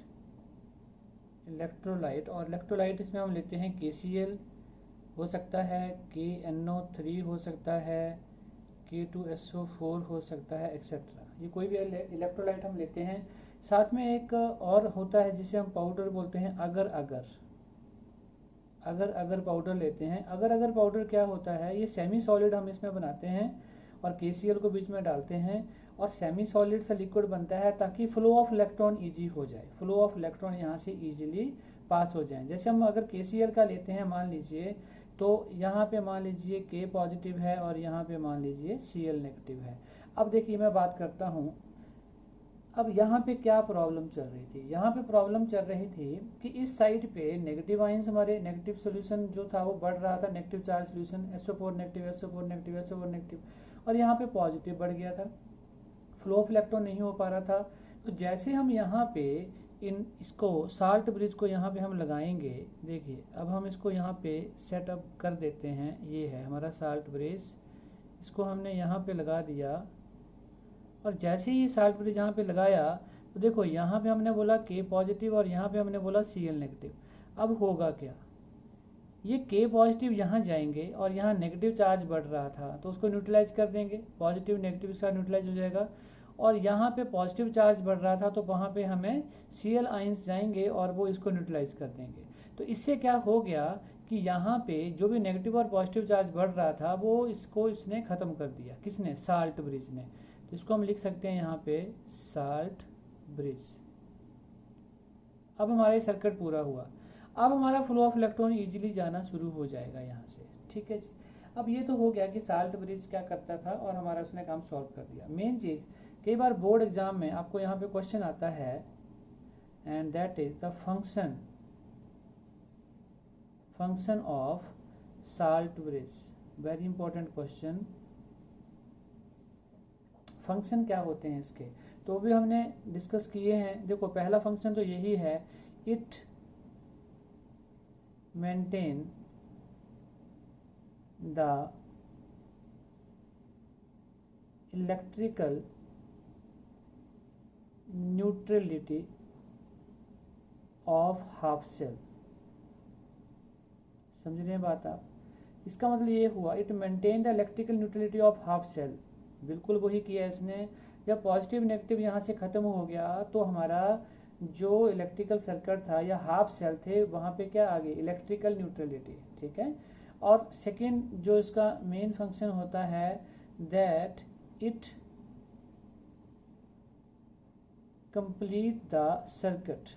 और इलेक्ट्रोलाइट इसमें हम लेते हैं KCl हो सकता है, KNO3 हो सकता है, K2SO4 हो सकता है, एक्सेट्रा। ये कोई भी इलेक्ट्रोलाइट हम लेते हैं। साथ में एक और होता है जिसे हम पाउडर बोलते हैं, अगर पाउडर लेते हैं। अगर पाउडर क्या होता है, ये सेमी सॉलिड हम इसमें बनाते हैं और KCl को बीच में डालते हैं, और सेमी सॉलिड से लिक्विड बनता है ताकि फ्लो ऑफ इलेक्ट्रॉन ईजी हो जाए, फ्लो ऑफ इलेक्ट्रॉन यहाँ से ईजिली पास हो जाए। जैसे हम अगर KCl का लेते हैं मान लीजिए, तो यहाँ पे मान लीजिए K पॉजिटिव है और यहाँ पे मान लीजिए Cl नेगेटिव है। अब देखिए मैं बात करता हूँ, अब यहाँ पे क्या प्रॉब्लम चल रही थी, यहाँ पे प्रॉब्लम चल रही थी कि इस साइड पे नेगेटिव आयंस, हमारे नेगेटिव सोल्यूशन जो था वो बढ़ रहा था, negative charge solution SO4 negative, SO4 negative, SO4 negative, और यहाँ पे पॉजिटिव बढ़ गया था, फ्लो ऑफ इलेक्ट्रॉन नहीं हो पा रहा था। तो जैसे हम यहाँ पे इसको साल्ट ब्रिज को यहाँ पे हम लगाएंगे, देखिए अब हम इसको यहाँ पे सेटअप कर देते हैं। ये है हमारा साल्ट ब्रिज, इसको हमने यहाँ पे लगा दिया, और जैसे ही साल्ट ब्रिज यहाँ पे लगाया तो देखो यहाँ पे हमने बोला K पॉजिटिव और यहाँ पे हमने बोला Cl नेगेटिव। अब होगा क्या, ये K पॉजिटिव यहाँ जाएंगे और यहाँ नेगेटिव चार्ज बढ़ रहा था तो उसको न्यूट्रलाइज कर देंगे, पॉजिटिव नेगेटिव के साथ न्यूट्रलाइज हो जाएगा। और यहाँ पे पॉजिटिव चार्ज बढ़ रहा था तो वहाँ पे हमें Cl आइंस जाएंगे और वो इसको न्यूट्रलाइज कर देंगे। तो इससे क्या हो गया कि यहाँ पे जो भी नेगेटिव और पॉजिटिव चार्ज बढ़ रहा था वो इसने ख़त्म कर दिया, किसने, साल्ट ब्रिज ने। तो इसको हम लिख सकते हैं यहाँ पे साल्ट ब्रिज। अब हमारा सर्किट पूरा हुआ, अब हमारा फ्लो ऑफ इलेक्ट्रॉन इजीली जाना शुरू हो जाएगा यहाँ से, ठीक है जी। अब ये तो हो गया कि साल्ट ब्रिज क्या करता था और हमारा उसने काम सॉल्व कर दिया। मेन चीज़, कई बार बोर्ड एग्जाम में आपको यहाँ पे क्वेश्चन आता है, and that is the function of salt bridge. Very important question, function क्या होते हैं इसके, तो भी हमने डिस्कस किए हैं। देखो पहला फंक्शन तो यही है, it maintain the electrical neutrality of half cell. समझ रहे हैं बात आप, इसका मतलब ये हुआ it maintain the electrical neutrality of half cell. बिल्कुल वही किया इसने, जब पॉजिटिव नेगेटिव यहाँ से ख़त्म हो गया तो हमारा जो इलेक्ट्रिकल सर्किट था या हाफ सेल थे वहाँ पे क्या आ गई, इलेक्ट्रिकल न्यूट्रलिटी, ठीक है। और सेकंड जो इसका मेन फंक्शन होता है, that it complete the circuit,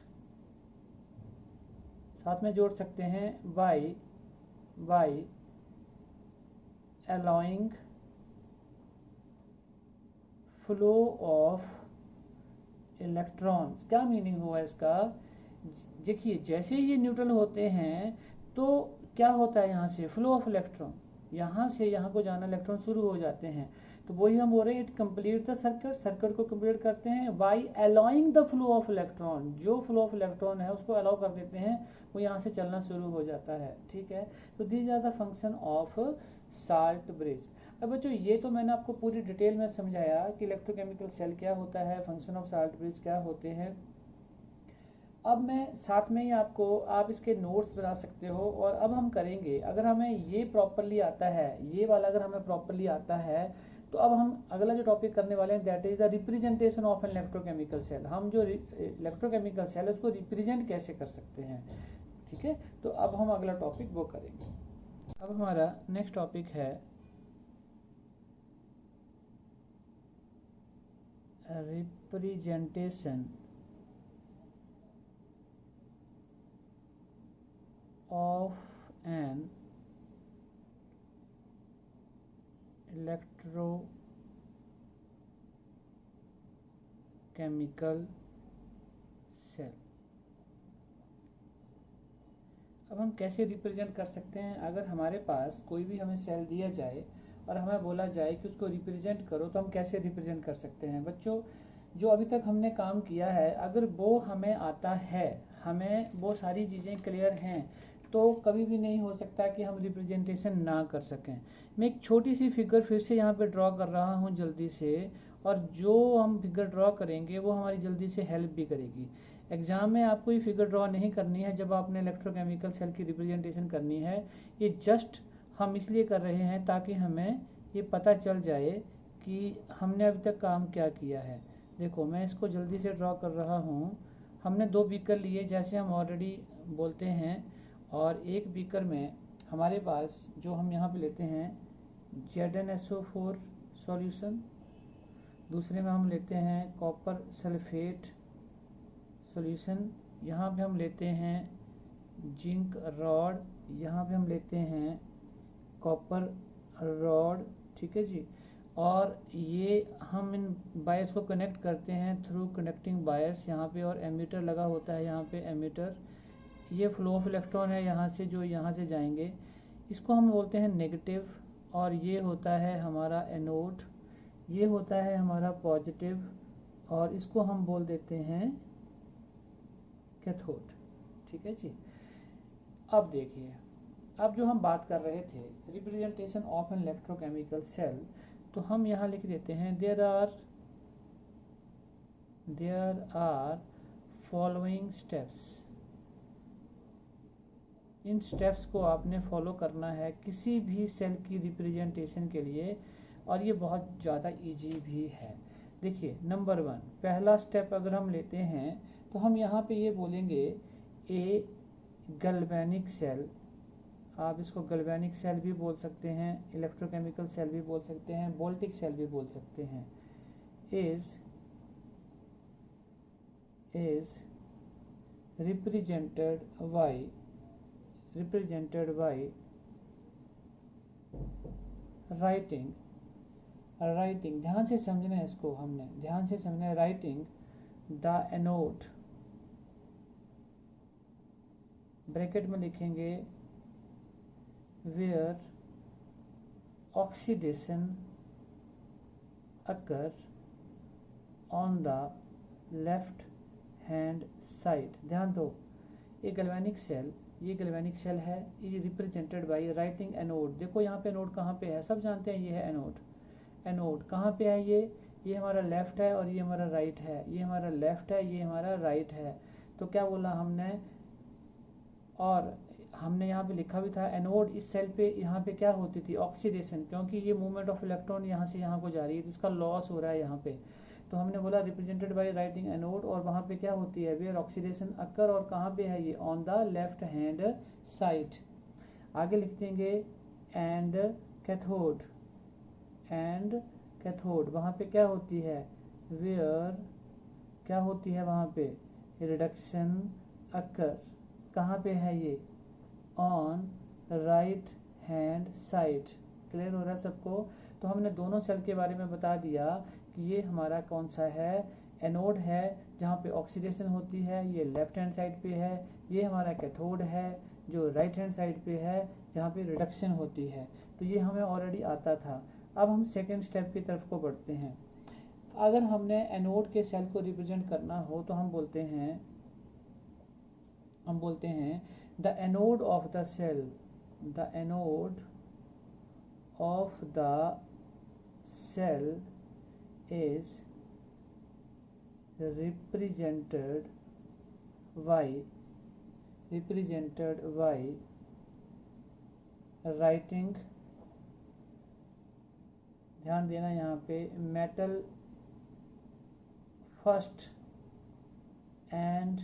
साथ में जोड़ सकते हैं by allowing flow of electrons. क्या मीनिंग हुआ इसका, देखिए जैसे ये न्यूट्रल होते हैं तो क्या होता है, यहाँ से फ्लो ऑफ इलेक्ट्रॉन, यहाँ से यहाँ को जाना इलेक्ट्रॉन शुरू हो जाते हैं। तो वही हम बोल रहे हैं it complete the circuit, circuit को कंप्लीट करते हैं by allowing the flow of electron, जो फ्लो ऑफ इलेक्ट्रॉन है उसको अलाउ कर देते हैं, वो यहाँ से चलना शुरू हो जाता है। ठीक है, तो these are the function of salt bridge. अब बच्चों ये तो मैंने आपको पूरी डिटेल में समझाया कि इलेक्ट्रोकेमिकल सेल क्या होता है, फंक्शन ऑफ साल्ट ब्रिज क्या होते हैं। अब मैं साथ में ही आपको, आप इसके नोट्स बना सकते हो, और अब हम करेंगे, अगर हमें ये प्रॉपरली आता है, ये वाला अगर हमें प्रॉपरली आता है, तो अब हम अगला जो टॉपिक करने वाले हैं that is the representation of an electrochemical cell. हम जो इलेक्ट्रोकेमिकल सेल है उसको रिप्रेजेंट कैसे कर सकते हैं। ठीक है, तो अब हम अगला टॉपिक वो करेंगे। अब हमारा नेक्स्ट टॉपिक है representation of an electrochemical cell। अब हम कैसे रिप्रेजेंट कर सकते हैं, अगर हमारे पास कोई भी हमें सेल दिया जाए और हमें बोला जाए कि उसको रिप्रेजेंट करो, तो हम कैसे रिप्रेजेंट कर सकते हैं। बच्चों जो अभी तक हमने काम किया है, अगर वो हमें आता है, हमें वो सारी चीज़ें क्लियर हैं, तो कभी भी नहीं हो सकता कि हम रिप्रेजेंटेशन ना कर सकें। मैं एक छोटी सी फिगर फिर से यहाँ पे ड्रॉ कर रहा हूँ जल्दी से, और जो हम फिगर ड्रॉ करेंगे वो हमारी जल्दी से हेल्प भी करेगी। एग्जाम में आपको ये फिगर ड्रॉ नहीं करनी है जब आपने इलेक्ट्रोकेमिकल सेल की रिप्रेजेंटेशन करनी है, ये जस्ट हम इसलिए कर रहे हैं ताकि हमें ये पता चल जाए कि हमने अभी तक काम क्या किया है। देखो मैं इसको जल्दी से ड्रॉ कर रहा हूँ। हमने 2 बीकर लिए जैसे हम ऑलरेडी बोलते हैं, और एक बीकर में हमारे पास जो हम यहाँ पे लेते हैं ZnSO4 सॉल्यूशन, दूसरे में हम लेते हैं कॉपर सल्फेट सॉल्यूशन, यहाँ पे हम लेते हैं जिंक रॉड, यहाँ पे हम लेते हैं कॉपर रॉड। ठीक है जी, और ये हम इन वायर्स को कनेक्ट करते हैं थ्रू कनेक्टिंग वायर्स यहाँ पे, और एमीटर लगा होता है यहाँ पे एमीटर। ये फ्लो ऑफ इलेक्ट्रॉन है यहाँ से, जो यहाँ से जाएंगे, इसको हम बोलते हैं नेगेटिव, और ये होता है हमारा एनोड, ये होता है हमारा पॉजिटिव, और इसको हम बोल देते हैं कैथोड। ठीक है जी, अब देखिए, अब जो हम बात कर रहे थे representation of an electrochemical cell, तो हम यहाँ लिख देते हैं देयर आर फॉलोइंग स्टेप्स। इन स्टेप्स को आपने फॉलो करना है किसी भी सेल की रिप्रेजेंटेशन के लिए, और ये बहुत ज़्यादा इजी भी है। देखिए नंबर 1 पहला स्टेप अगर हम लेते हैं, तो हम यहाँ पे ये बोलेंगे ए गैल्वेनिक सेल, आप इसको गैल्वेनिक सेल भी बोल सकते हैं, इलेक्ट्रोकेमिकल सेल भी बोल सकते हैं, वोल्टिक सेल भी बोल सकते हैं, इज represented by writing, ध्यान से समझना है इसको, हमने ध्यान से समझना है, राइटिंग द एनोड, ब्रैकेट में लिखेंगे where oxidation occur on the left hand side. ध्यान दो, ये गैल्वेनिक सेल है, ये रिप्रेजेंटेड बाय राइटिंग एनोड। देखो यहाँ पे एनोड कहाँ पे है, सब जानते हैं ये है एनोड। एनोड कहाँ पे है, ये हमारा लेफ्ट है और ये हमारा राइट है, ये हमारा लेफ्ट है, ये हमारा राइट है। तो क्या बोला हमने, और हमने यहाँ पे लिखा भी था एनोड, इस सेल पे यहाँ पे क्या होती थी ऑक्सीडेशन, क्योंकि ये मूवमेंट ऑफ इलेक्ट्रॉन यहाँ से यहाँ को जा रही है, तो इसका लॉस हो रहा है यहाँ पे। तो हमने बोला रिप्रेजेंटेड बाय राइटिंग एनोड, और वहाँ पे क्या होती है वेयर ऑक्सीडेशन अकर, और कहाँ पे है ये on the left hand side. आगे लिख देंगे एंड कैथोड, वहाँ पे क्या होती है वेयर, क्या होती है वहाँ पे रिडक्शन अकर, कहाँ पे है ये on right hand side. Clear हो रहा है सबको। तो हमने दोनों सेल के बारे में बता दिया कि ये हमारा कौन सा है, एनोड है जहाँ पे ऑक्सीडेशन होती है, ये लेफ्ट हैंड साइड पे है, ये हमारा कैथोड है जो राइट हैंड साइड पे है जहाँ पे रिडक्शन होती है। तो ये हमें ऑलरेडी आता था। अब हम सेकेंड स्टेप की तरफ को बढ़ते हैं। अगर हमने एनोड के सेल को रिप्रेजेंट करना हो तो हम बोलते हैं the anode of the cell, the anode of the cell is represented by writing, ध्यान देना यहाँ पे, metal first and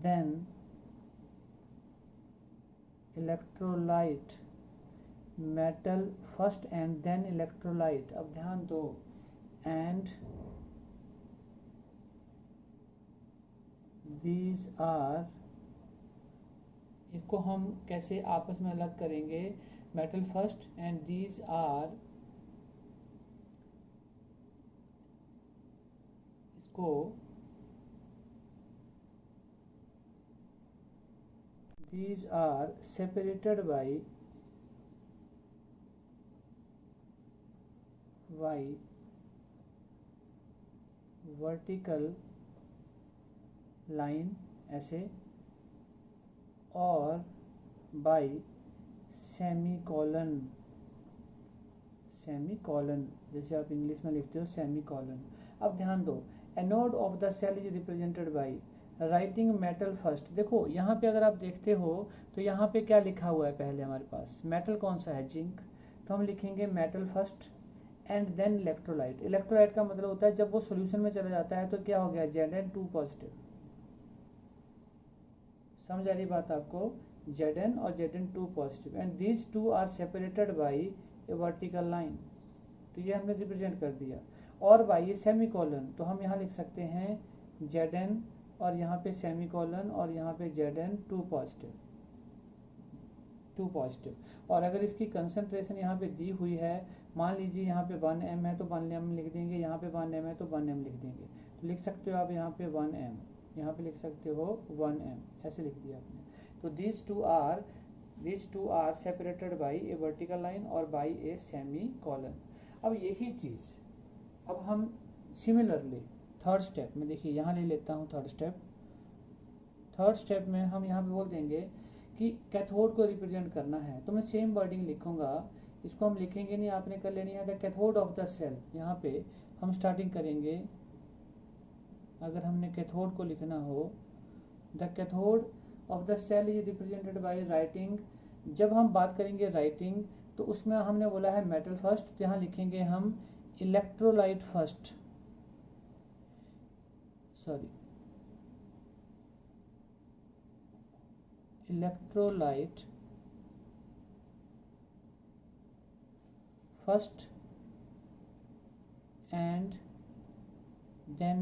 then electrolyte, metal first and then electrolyte. अब ध्यान दो, एंड दीज आर, इसको हम कैसे आपस में अलग करेंगे, metal first and these are, इसको these are separated by vertical line, ऐसे, और by सेमीकोलन, जैसे आप इंग्लिश में लिखते हो सेमीकोलन। अब ध्यान दो, anode of the cell is represented by writing metal first. देखो यहाँ पे अगर आप देखते हो तो यहाँ पे क्या लिखा हुआ है, पहले हमारे पास मेटल कौन सा है, जिंक, तो हम लिखेंगे metal first and then electrolyte. Electrolyte का मतलब होता है जब वो सॉल्यूशन में चला जाता है तो क्या हो गया, Zn2 पॉजिटिव। समझ आ रही बात आपको, Zn और Zn2 positive, and these two are separated by a vertical line, तो ये हमने रिप्रेजेंट कर दिया, और बाई ये सेमीकोलन, तो हम यहाँ लिख सकते हैं Zn और यहाँ पे सेमीकोलन और यहाँ पे Zn2 पॉजिटिव, 2 पॉजिटिव। और अगर इसकी कंसंट्रेशन यहाँ पे दी हुई है, मान लीजिए यहाँ पे 1m है तो 1m लिख देंगे, यहाँ पे 1m है तो 1m लिख देंगे, तो लिख सकते हो आप यहाँ पे 1m, यहाँ पे लिख सकते हो 1m, ऐसे लिख दिया आपने। तो these two are separated by a vertical line और by a semicolon। अब यही चीज़ अब हम सिमिलरली थर्ड स्टेप में, देखिए यहाँ ले लेता हूँ थर्ड स्टेप में हम यहाँ पे बोल देंगे कि कैथोड को रिप्रेजेंट करना है, तो मैं सेम वर्डिंग लिखूंगा, इसको हम लिखेंगे नहीं, आपने कर लेनी है, the cathode of the cell. यहाँ पे हम स्टार्टिंग करेंगे, अगर हमने कैथोड को लिखना हो, the cathode of the cell is represented by writing. जब हम बात करेंगे राइटिंग तो उसमें हमने बोला है मेटल फर्स्ट, तो यहाँ लिखेंगे हम electrolyte first, electrolyte first and then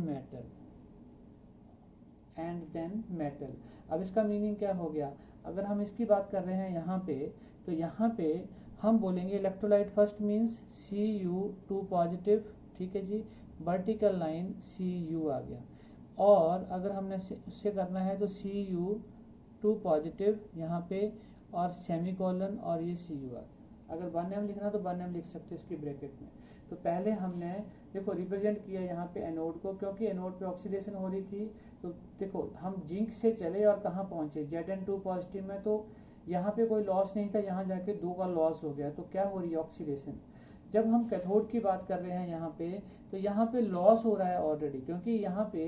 metal. अब इसका मीनिंग क्या हो गया, अगर हम इसकी बात कर रहे हैं यहाँ पे, तो यहाँ पे हम बोलेंगे electrolyte first means Cu2 positive, ठीक है जी, वर्टिकल लाइन Cu आ गया, और अगर हमने उससे करना है तो Cu2 पॉजिटिव यहाँ पे और सेमीकोलन और ये Cu आ गया। अगर 1m लिखना तो 1m लिख सकते हो इसकी ब्रैकेट में। तो पहले हमने देखो रिप्रेजेंट किया यहाँ पे एनोड को, क्योंकि एनोड पे ऑक्सीडेशन हो रही थी, तो देखो हम जिंक से चले और कहाँ पहुँचे, Zn2 पॉजिटिव में, तो यहाँ पे कोई लॉस नहीं था, यहाँ जाके 2 का लॉस हो गया, तो क्या हो रही है, ऑक्सीडेशन। जब हम कैथोड की बात कर रहे हैं यहाँ पे, तो यहाँ पे लॉस हो रहा है ऑलरेडी, क्योंकि यहाँ पे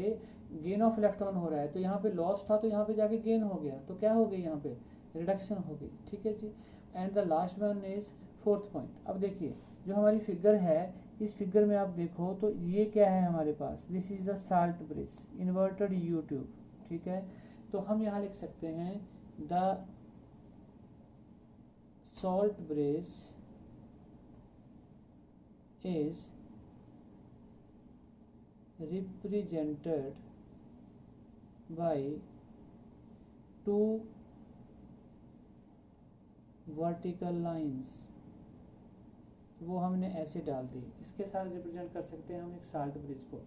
गेन ऑफ इलेक्ट्रॉन हो रहा है, तो यहाँ पे लॉस था तो यहाँ पे जाके गेन हो गया, तो क्या हो गई, यहाँ पे रिडक्शन हो गई, ठीक है जी। And the last one is fourth point. अब देखिए जो हमारी फिगर है, इस फिगर में आप देखो तो ये क्या है हमारे पास, this is the salt bridge, inverted U tube, ठीक है। तो हम यहाँ लिख सकते हैं the salt bridge is represented by 2 vertical lines। वो हमने ऐसे डाल दी, इसके साथ रिप्रेजेंट कर सकते हैं हम एक साल्ट ब्रिज को।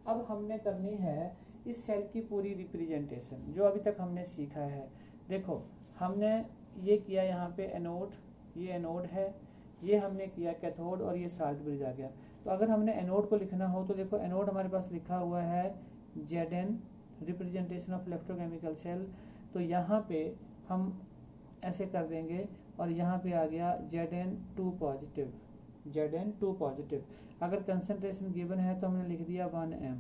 अब हमने करनी है इस सेल की पूरी रिप्रेजेंटेशन जो अभी तक हमने सीखा है। देखो हमने ये किया, यहाँ पे एनोड, ये एनोड है, ये हमने किया कैथोड और ये साल्ट ब्रिज आ गया। तो अगर हमने एनोड को लिखना हो तो देखो एनोड हमारे पास लिखा हुआ है Zn representation of electrochemical cell. तो यहाँ पे हम ऐसे कर देंगे और यहाँ पे आ गया Zn2 पॉजिटिव, Zn2 पॉजिटिव। अगर कंसंट्रेशन गिवन है तो हमने लिख दिया 1m,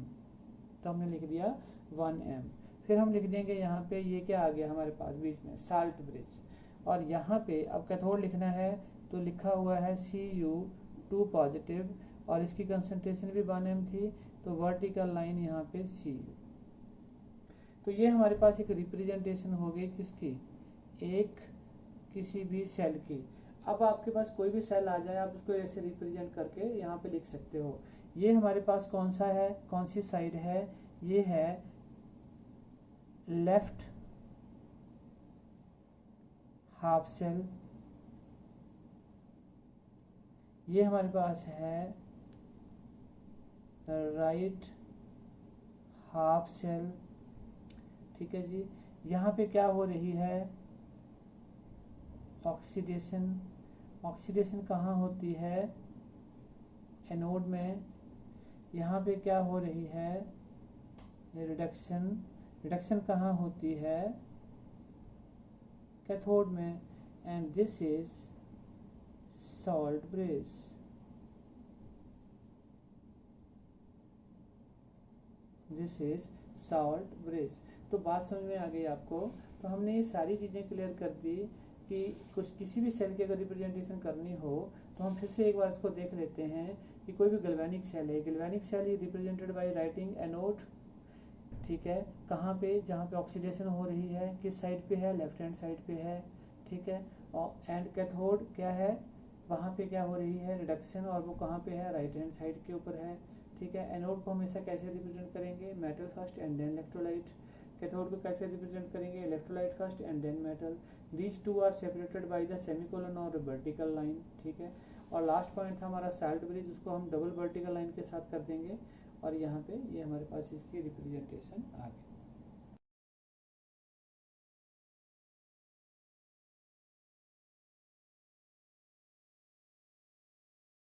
तो हमने लिख दिया 1m। फिर हम लिख देंगे यहाँ पे ये क्या आ गया हमारे पास बीच में साल्ट ब्रिज। और यहाँ पे अब कैथोड लिखना है तो लिखा हुआ है Cu2 पॉजिटिव और इसकी कंसंट्रेशन भी 1m थी, तो वर्टिकल लाइन यहाँ पे Cu। तो ये हमारे पास एक रिप्रेजेंटेशन हो गई किसकी, एक किसी भी सेल की। अब आपके पास कोई भी सेल आ जाए आप उसको ऐसे रिप्रेजेंट करके यहाँ पे लिख सकते हो। ये हमारे पास कौन सा है, कौन सी साइड है, ये है लेफ्ट हाफ सेल, ये हमारे पास है राइट हाफ सेल। ठीक है जी। यहाँ पे क्या हो रही है, ऑक्सीडेशन। ऑक्सीडेशन कहाँ होती है, एनोड में। यहाँ पे क्या हो रही है, रिडक्शन। रिडक्शन कहाँ होती है, कैथोड में। And this is salt bridge. This is salt bridge. तो बात समझ में आ गई आपको। तो हमने ये सारी चीज़ें क्लियर कर दी कि कुछ किसी भी सेल की अगर रिप्रेजेंटेशन करनी हो तो हम फिर से एक बार इसको देख लेते हैं कि कोई भी गैल्वेनिक सेल है, galvanic cell is represented by writing anode. ठीक है, कहाँ पे, जहाँ पे ऑक्सीडेशन हो रही है, किस साइड पे है, लेफ्ट हैंड साइड पे है। ठीक है, और एंड कैथोड क्या है, वहाँ पे क्या हो रही है, रिडक्शन, और वो कहाँ पे है, राइट हैंड साइड के ऊपर है। ठीक है, एनोड को हमेशा कैसे रिप्रेजेंट करेंगे, metal first and then electrolyte. Cathode को कैसे रिप्रेजेंट करेंगे, electrolyte first and then metal. These two are separated by the semicolon और वर्टिकल लाइन। ठीक है, और लास्ट पॉइंट था हमारा साल्ट ब्रिज, उसको हम डबल वर्टिकल लाइन के साथ कर देंगे और यहाँ पे ये हमारे पास इसकी रिप्रेजेंटेशन आ गई।